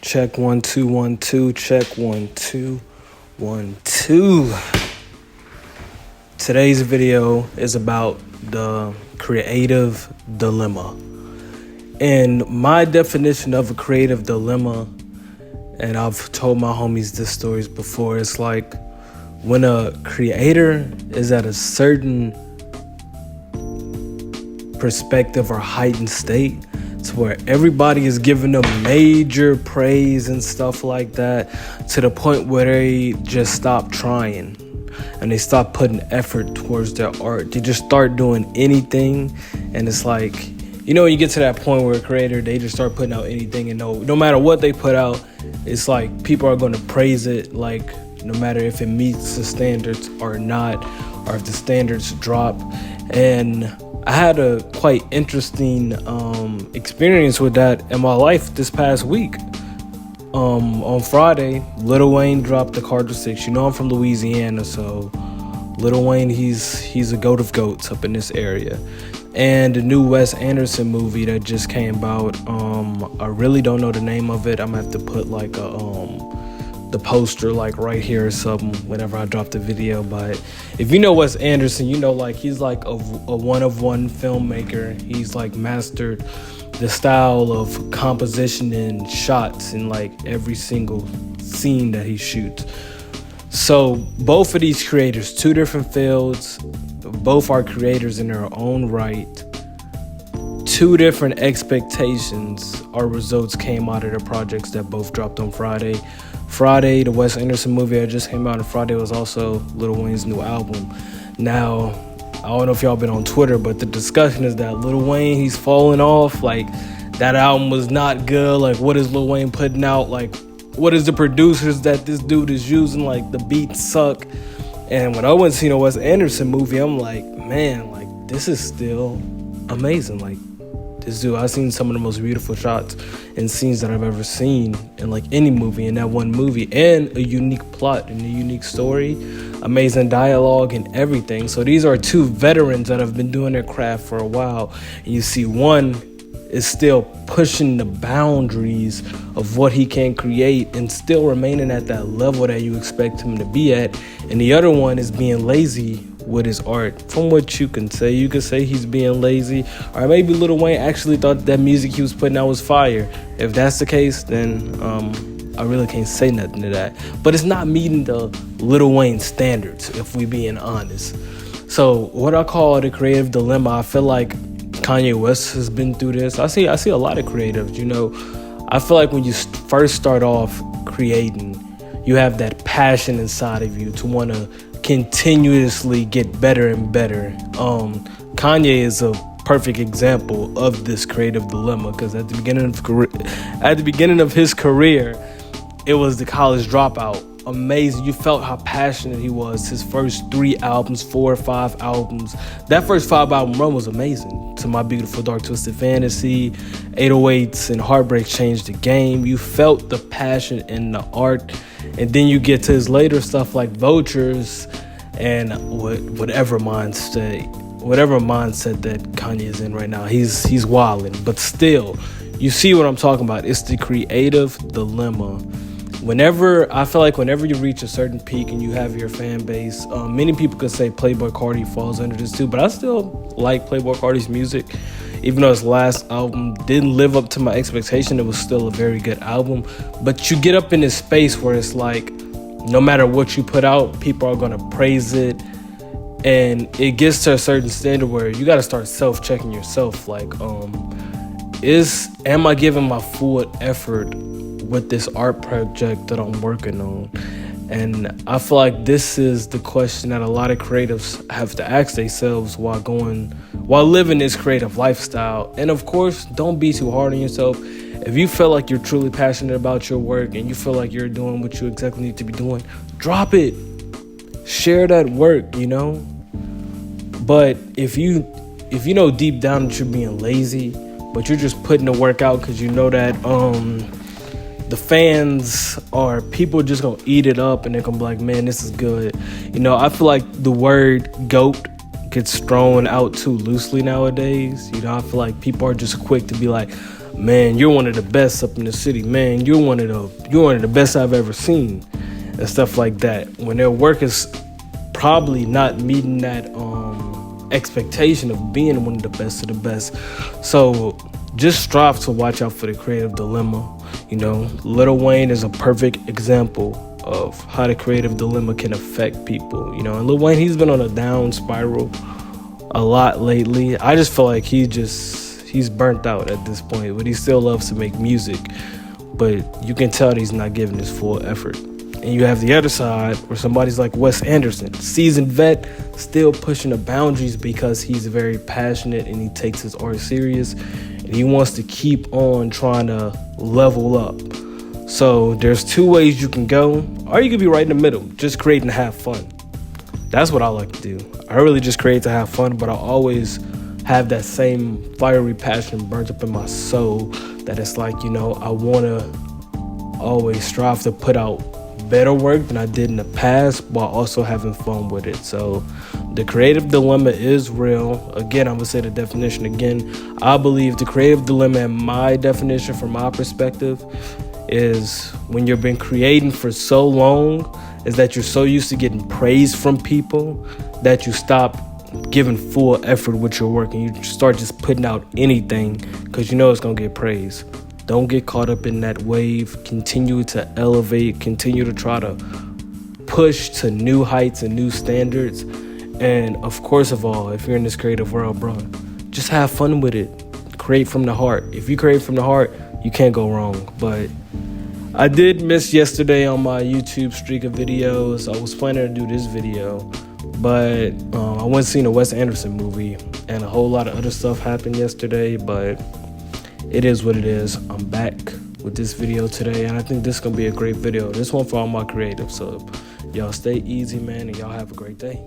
Check 1 2 1 2. Check 1 2 1 2. Today's video is about the creative dilemma. And my definition of a creative dilemma, and I've told my homies this stories before, it's like when a creator is at a certain perspective or heightened state to where everybody is giving them major praise and stuff like that, to the point where they just stop trying and they stop putting effort towards their art. They just start doing anything, and it's like, when you get to that point where a creator, they just start putting out anything, and no matter what they put out, it's like people are going to praise it, like no matter if it meets the standards or not, or if the standards drop. And I had a quite interesting experience with that in my life this past week. On Friday, Lil Wayne dropped the Carter 6. I'm from Louisiana, so Lil Wayne, he's a goat of goats up in this area. And the new Wes Anderson movie that just came out, I really don't know the name of it. I'm gonna have to put like the poster like right here or something whenever I drop the video. But if you know Wes Anderson, he's like a one-of-one filmmaker. He's like mastered the style of composition and shots in like every single scene that he shoots. So both of these creators, two different fields, both are creators in their own right. Two different expectations or results came out of the projects that both dropped on Friday. Friday, the Wes Anderson movie that just came out, and Friday was also Lil Wayne's new album. Now, I don't know if y'all been on Twitter, but the discussion is that Lil Wayne, he's falling off. Like, that album was not good. Like, what is Lil Wayne putting out? Like, what is the producers that this dude is using? Like, the beats suck. And when I went to see the Wes Anderson movie, I'm like, man, like, this is still amazing. Like, this dude, I've seen some of the most beautiful shots and scenes that I've ever seen in like any movie, in that one movie, and a unique plot and a unique story, amazing dialogue and everything. So these are two veterans that have been doing their craft for a while, and you see one is still pushing the boundaries of what he can create and still remaining at that level that you expect him to be at, and the other one is being lazy with his art. From what you can say, he's being lazy, or maybe Lil Wayne actually thought that music he was putting out was fire. If that's the case, then I really can't say nothing to that. But it's not meeting the Lil Wayne standards, if we being honest. So what I call the creative dilemma, I feel like Kanye West has been through this. I see a lot of creatives. I feel like when you first start off creating, you have that passion inside of you to want to continuously get better and better. Kanye is a perfect example of this creative dilemma, because at the beginning of his career, it was the college dropout. Amazing. You felt how passionate he was. His first 3 albums, 4 or 5 albums. That first 5-album run was amazing. To My Beautiful Dark Twisted Fantasy, 808s, and Heartbreak Changed the Game. You felt the passion in the art. And then you get to his later stuff like Vultures and whatever mindset that Kanye is in right now. He's wilding. But still, you see what I'm talking about. It's the creative dilemma. I feel like whenever you reach a certain peak and you have your fan base, many people could say Playboi Carti falls under this too, but I still like Playboi Carti's music. Even though his last album didn't live up to my expectation, it was still a very good album. But you get up in this space where it's like, no matter what you put out, people are going to praise it. And it gets to a certain standard where you got to start self-checking yourself. Like, am I giving my full effort with this art project that I'm working on? And I feel like this is the question that a lot of creatives have to ask themselves while living this creative lifestyle. And of course, don't be too hard on yourself. If you feel like you're truly passionate about your work and you feel like you're doing what you exactly need to be doing, drop it. Share that work, But if you know deep down that you're being lazy, but you're just putting the work out because you know that the fans or people just gonna eat it up and they're gonna be like, man, this is good. I feel like the word GOAT gets thrown out too loosely nowadays. I feel like people are just quick to be like, man, you're one of the best up in the city. Man, you're one of the best I've ever seen, and stuff like that. When their work is probably not meeting that expectation of being one of the best of the best. So just strive to watch out for the creative dilemma. You know, Lil Wayne is a perfect example of how the creative dilemma can affect people. You know, and Lil Wayne, he's been on a down spiral a lot lately. I just feel like he's burnt out at this point, but he still loves to make music. But you can tell that he's not giving his full effort. And you have the other side where somebody's like Wes Anderson, seasoned vet, still pushing the boundaries because he's very passionate and he takes his art serious and he wants to keep on trying to level up. So there's two ways you can go, or you could be right in the middle, just create and have fun. That's what I like to do. I really just create to have fun, but I always have that same fiery passion burnt up in my soul that it's like, you know, I want to always strive to put out better work than I did in the past while also having fun with it. So the creative dilemma is real. Again, I'm gonna say the definition again. I believe the creative dilemma, in my definition from my perspective, is when you've been creating for so long, is that you're so used to getting praise from people that you stop giving full effort with your work and you start just putting out anything because you know it's gonna get praise. Don't get caught up in that wave. Continue to elevate, continue to try to push to new heights and new standards. And of course of all, if you're in this creative world, bro, just have fun with it. Create from the heart. If you create from the heart, you can't go wrong. But I did miss yesterday on my YouTube streak of videos. I was planning to do this video, but I went and seen a Wes Anderson movie and a whole lot of other stuff happened yesterday, but it is what it is. I'm back with this video today, and I think this is going to be a great video. This one for all my creatives. So y'all stay easy, man, and y'all have a great day.